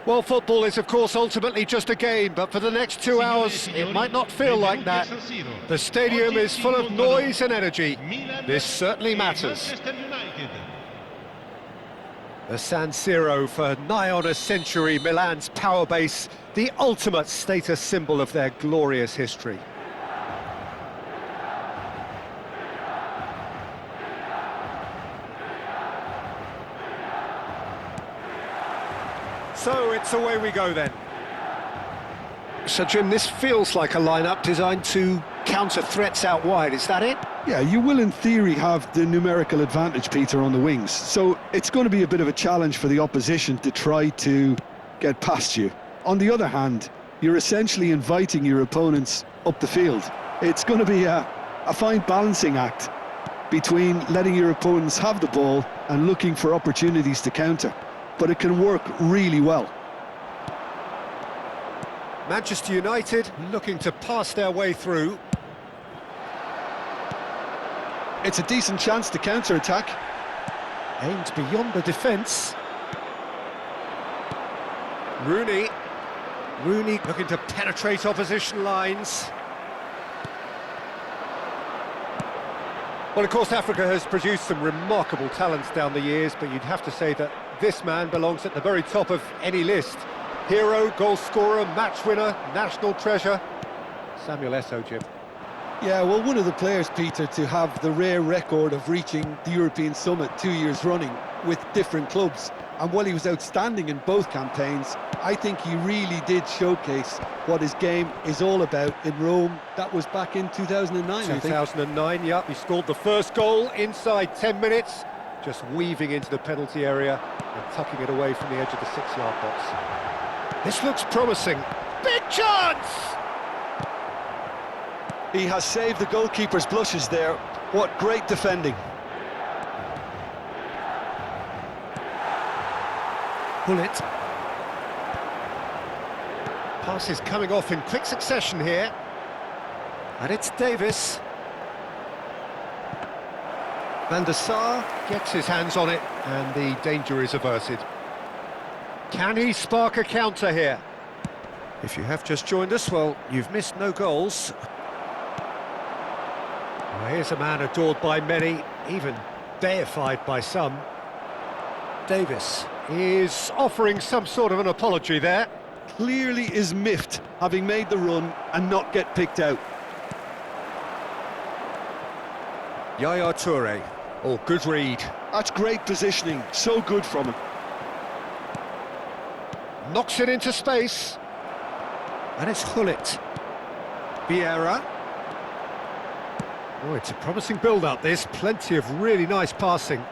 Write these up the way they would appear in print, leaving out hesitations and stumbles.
Well, football is, of course, ultimately just a game, but for the next 2 hours, it might not feel like that. The stadium is full of noise and energy. This certainly matters. The San Siro, for nigh on a century, Milan's power base, the ultimate status symbol of their glorious history. So it's away we go then. So Jim, this feels like a lineup designed to counter threats out wide, is that it? Yeah, you will in theory have the numerical advantage, Peter, on the wings. So it's going to be a bit of a challenge for the opposition to try to get past you. On the other hand, you're essentially inviting your opponents up the field. It's going to be a fine balancing act between letting your opponents have the ball and looking for opportunities to counter. But it can work really well. Manchester United looking to pass their way through. It's a decent chance to counter-attack. Aimed beyond the defence. Rooney looking to penetrate opposition lines. Well, of course, Africa has produced some remarkable talents down the years, but you'd have to say that this man belongs at the very top of any list. Hero, goal scorer, match winner, national treasure. Samuel Eto'o, Jim. Yeah, well, one of the players, Peter, to have the rare record of reaching the European summit 2 years running with different clubs. And while he was outstanding in both campaigns, I think he really did showcase what his game is all about in Rome. That was back in 2009, 2009, yeah. He scored the first goal inside 10 minutes, just weaving into the penalty area and tucking it away from the edge of the 6-yard box. This looks promising. Big chance! He has saved the goalkeeper's blushes there. What great defending. Bullet. Passes coming off in quick succession here. And it's Davis. Van der Sar gets his hands on it, and the danger is averted. Can he spark a counter here? If you have just joined us, well, you've missed no goals. Well, here's a man adored by many, even deified by some. Davis is offering some sort of an apology there. Clearly is miffed, having made the run and not get picked out. Yaya Toure. Oh, good read. That's great positioning, so good from him. Knocks it into space. And it's Hullet. Vieira. Oh, it's a promising build-up, this. Plenty of really nice passing.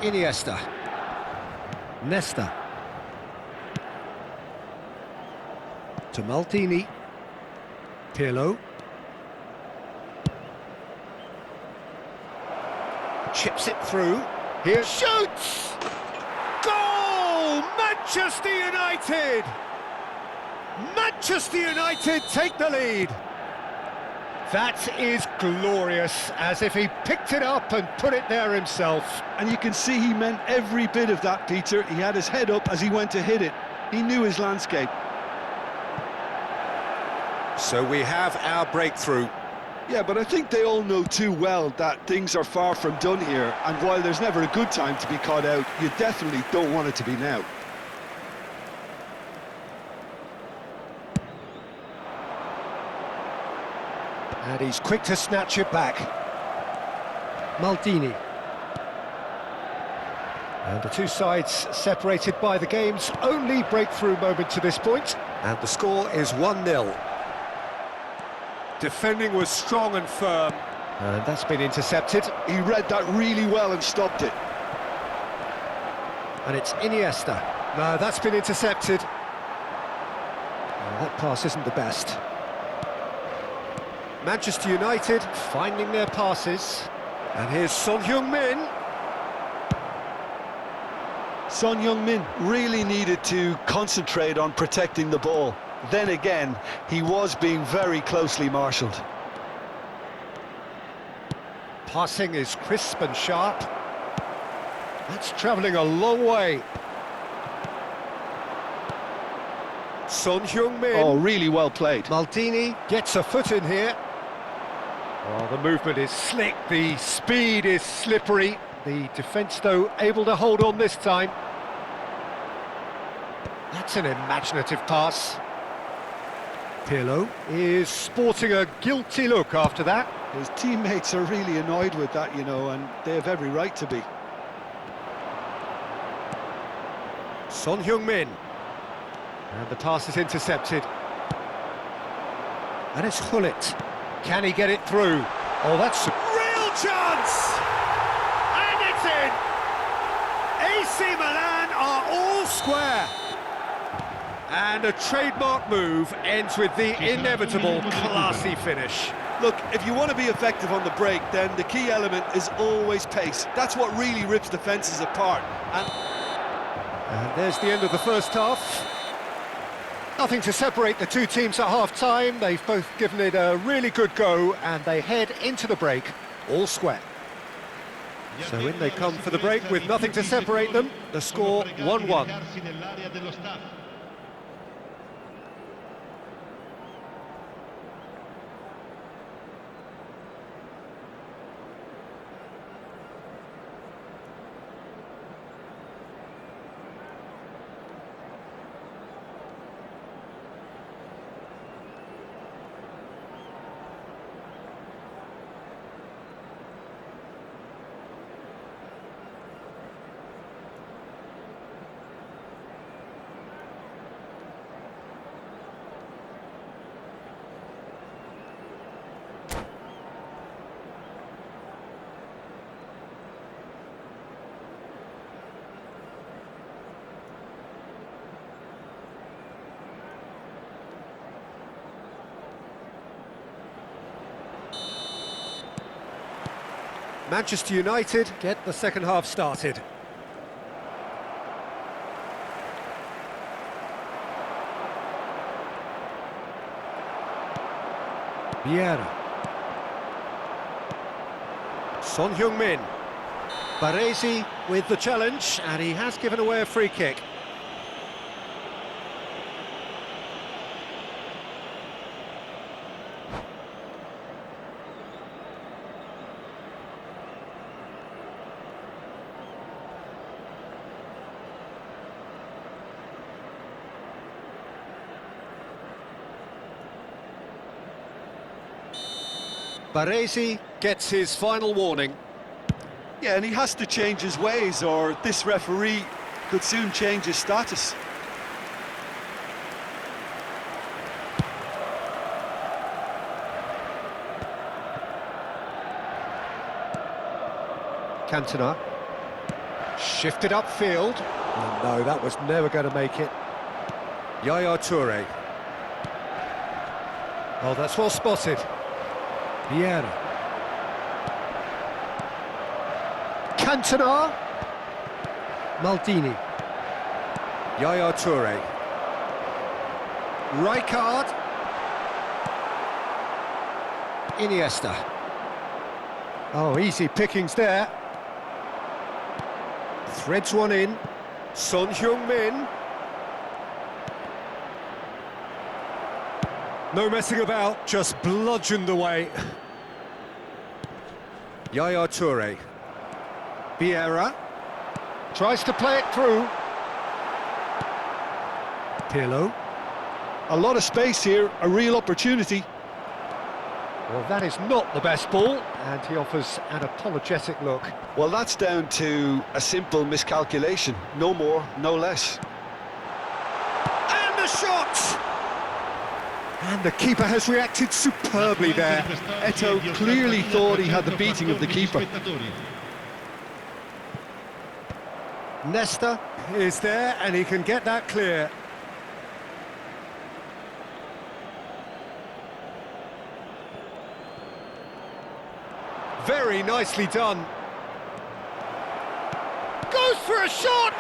Iniesta. Nesta. To Maldini. Pirlo. chips it through. Here shoots! Goal! Manchester United! Manchester United take the lead. That is glorious, as if he picked it up and put it there himself. And you can see he meant every bit of that, Peter. He had his head up as he went to hit it. He knew his landscape. So we have our breakthrough. Yeah, but I think they all know too well that things are far from done here, and while there's never a good time to be caught out, you definitely don't want it to be now. And he's quick to snatch it back. Maldini. And the two sides separated by the game's only breakthrough moment to this point. And the score is 1-0. Defending was strong and firm. And that's been intercepted. He read that really well and stopped it. And it's Iniesta. No, that's been intercepted. That pass isn't the best. Manchester United finding their passes. And here's Son Heung-min. Son Heung-min really needed to concentrate on protecting the ball. Then again, he was being very closely marshalled. Passing is crisp and sharp. That's travelling a long way. Son Heung-min. Oh, really well played. Maldini gets a foot in here. Oh, the movement is slick, the speed is slippery. The defence, though, able to hold on this time. That's an imaginative pass. Pirlo is sporting a guilty look after that. His teammates are really annoyed with that, you know, and they have every right to be. Son Heung-min. And the pass is intercepted. And it's Hullet. Can he get it through? Oh, that's a real chance! And it's in! AC Milan are all square. And a trademark move ends with the inevitable classy finish. Look, if you want to be effective on the break, then the key element is always pace. That's what really rips defences apart. And there's the end of the first half. Nothing to separate the two teams at half-time. They've both given it a really good go, and they head into the break all square. So in they come for the break with nothing to separate them. The score 1-1. Manchester United get the second half started. Vieira. Son Heung-min. Baresi with the challenge, and he has given away a free kick. Baresi gets his final warning. Yeah, and he has to change his ways, or this referee could soon change his status. Cantona. Shifted upfield. Oh, no, that was never going to make it. Yaya Toure. Oh, that's well spotted. Vieira. Cantona. Maldini. Yaya Toure. Rijkaard. Iniesta. Oh, easy pickings there. Threads one in. Son Heung-min. No messing about, just bludgeoned away. Yaya Toure. Vieira. Tries to play it through. Pirlo. A lot of space here, a real opportunity. Well, that is not the best ball, and he offers an apologetic look. Well, that's down to a simple miscalculation. No more, no less. And the shot! And the keeper has reacted superbly there. Eto'o clearly thought he had the beating of the keeper. Nesta is there, and he can get that clear. Very nicely done. Goes for a shot!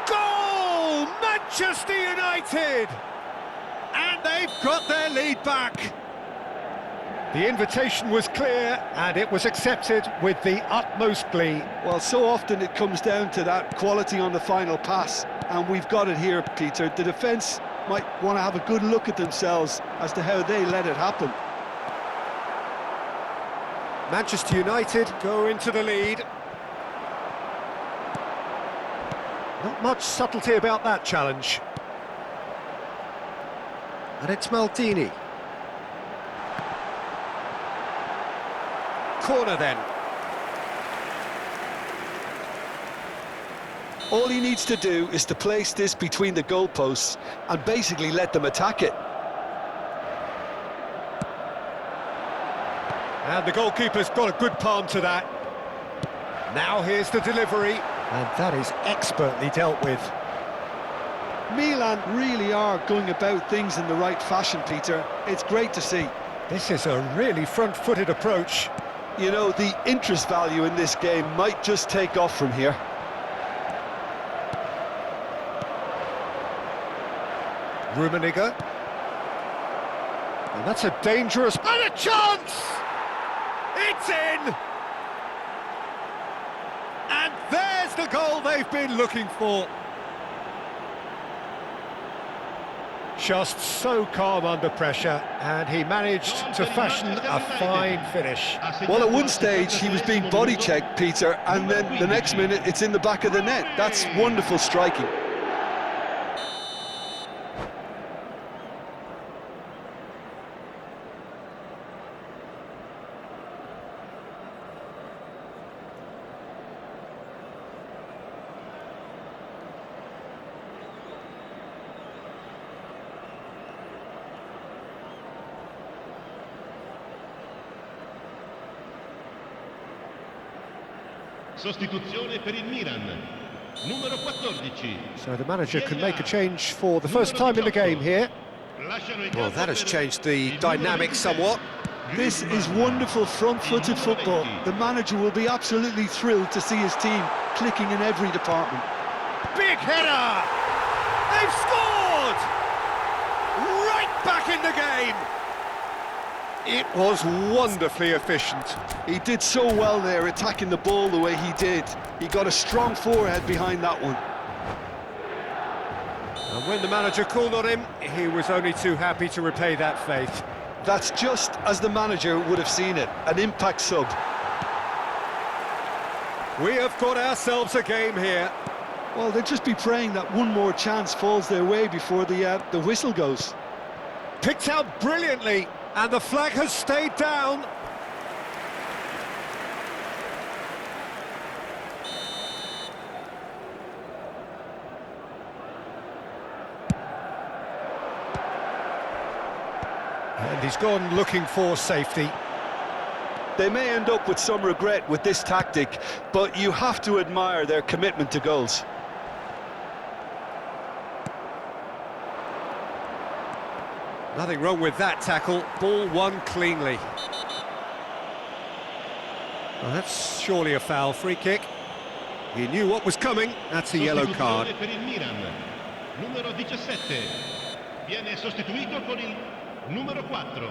Goal! Manchester United! And they've got their lead back. The invitation was clear, and it was accepted with the utmost glee. Well, so often it comes down to that quality on the final pass, and we've got it here, Peter. The defence might want to have a good look at themselves as to how they let it happen. Manchester United go into the lead. Not much subtlety about that challenge. And it's Maldini. Corner then. All he needs to do is to place this between the goalposts and basically let them attack it. And the goalkeeper's got a good palm to that. Now here's the delivery, and that is expertly dealt with. Milan really are going about things in the right fashion, Peter. It's great to see. This is a really front-footed approach. You know, the interest value in this game might just take off from here. Rummenigge. And that's a dangerous... And a chance! It's in! And there's the goal they've been looking for. Just so calm under pressure, and he managed to fashion a fine finish. Well, at one stage he was being body-checked, Peter, and then the next minute it's in the back of the net. That's wonderful striking. Sostituzione per il Milan, numero 14. So the manager can make a change for the first time in the game here. Well, that has changed the dynamic somewhat. This is wonderful front-footed football. The manager will be absolutely thrilled to see his team clicking in every department. Big header! They've scored! Right back in the game! It was wonderfully efficient. He did so well there, attacking the ball the way he did. He got a strong forehead behind that one. And when the manager called on him, he was only too happy to repay that faith. That's just as the manager would have seen it, an impact sub. We have got ourselves a game here. Well, they'll just be praying that one more chance falls their way before the whistle goes. Picked out brilliantly, and the flag has stayed down. And he's gone looking for safety. They may end up with some regret with this tactic, but you have to admire their commitment to goals. Nothing wrong with that tackle. Ball won cleanly. Well, that's surely a foul. Free kick. He knew what was coming. That's a yellow card. Per il Milan. Numero 17. Viene sostituito con il numero 4.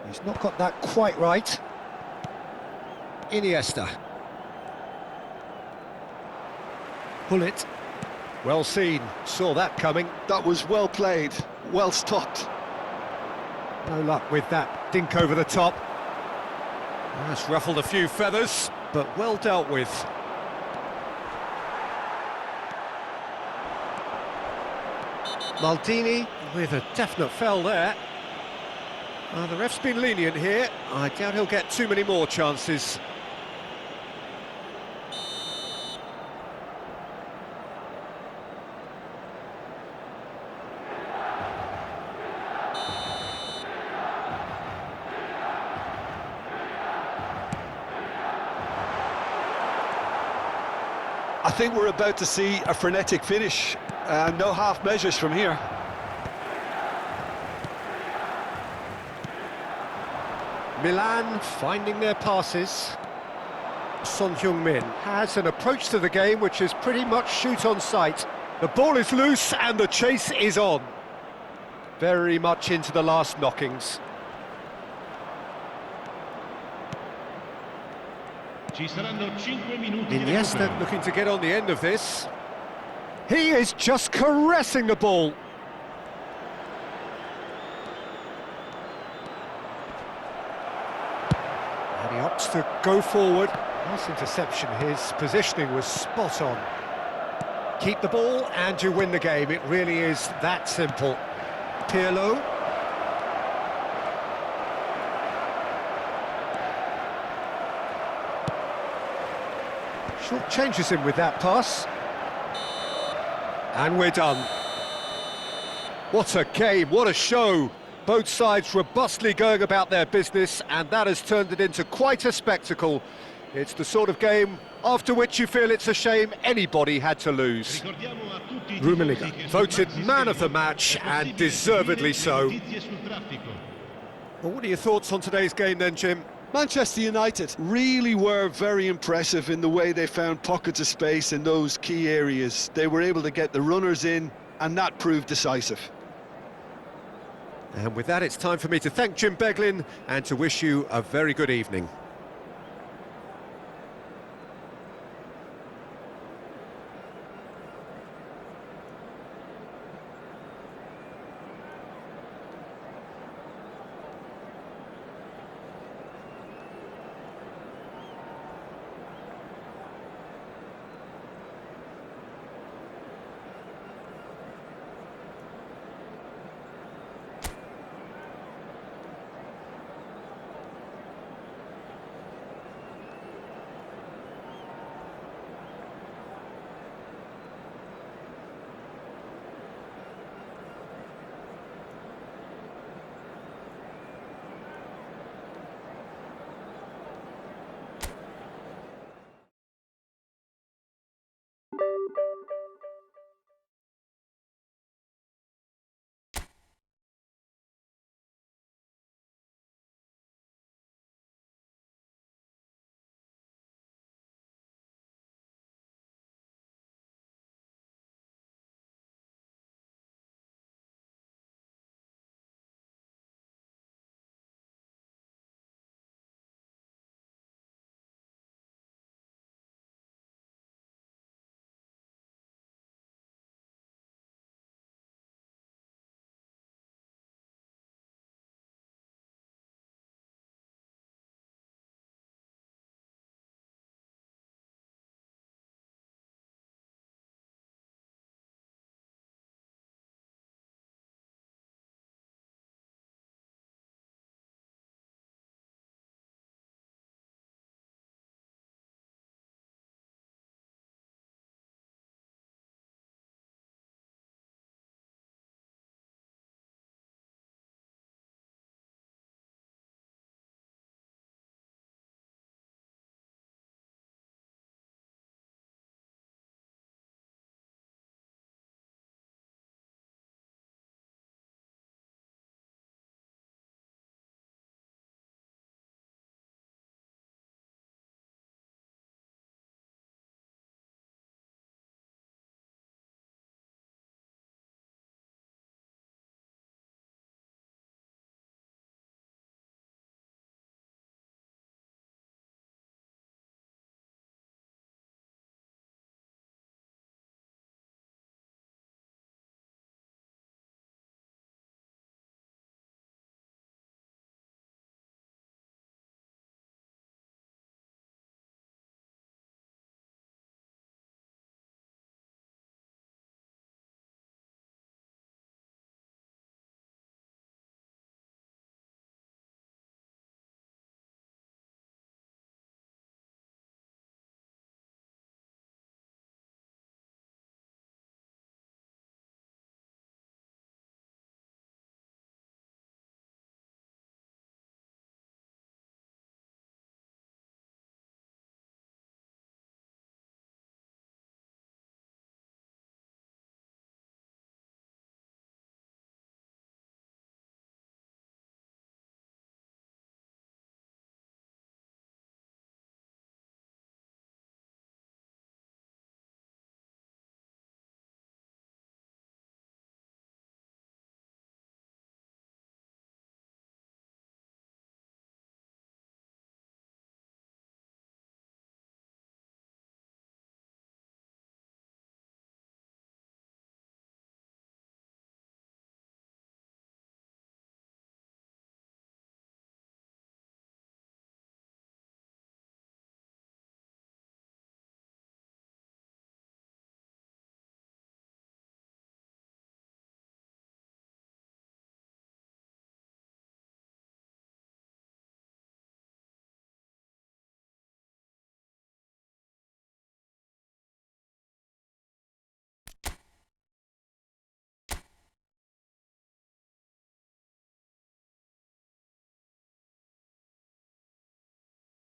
He's not got that quite right. Iniesta. Pull it. Well seen. Saw that coming. That was well played, well stopped. No luck with that dink over the top. That's ruffled a few feathers, but well dealt with. Maldini with a definite foul there. The ref's been lenient here. I doubt he'll get too many more chances. I think we're about to see a frenetic finish. No half measures from here. Milan finding their passes. Son Heung-min has an approach to the game which is pretty much shoot on sight. The ball is loose and the chase is on. Very much into the last knockings. Ci saranno 5 minuti di Iniesta recupero. looking to get on the end of this. He is just caressing the ball. And he opts to go forward. Nice interception. His positioning was spot on. Keep the ball and you win the game. It really is that simple. Pirlo. Short changes him with that pass. And we're done. What a game, what a show. Both sides robustly going about their business, and that has turned it into quite a spectacle. It's the sort of game after which you feel it's a shame anybody had to lose. Ricordiamo a tutti i Rummenigge tifosi che voted sono man of the assistenti match, è and possibile deservedly so. seguire le notizie sul traffico. Well, what are your thoughts on today's game then, Jim? Manchester United really were very impressive in the way they found pockets of space in those key areas. They were able to get the runners in, and that proved decisive. And with that, it's time for me to thank Jim Beglin and to wish you a very good evening.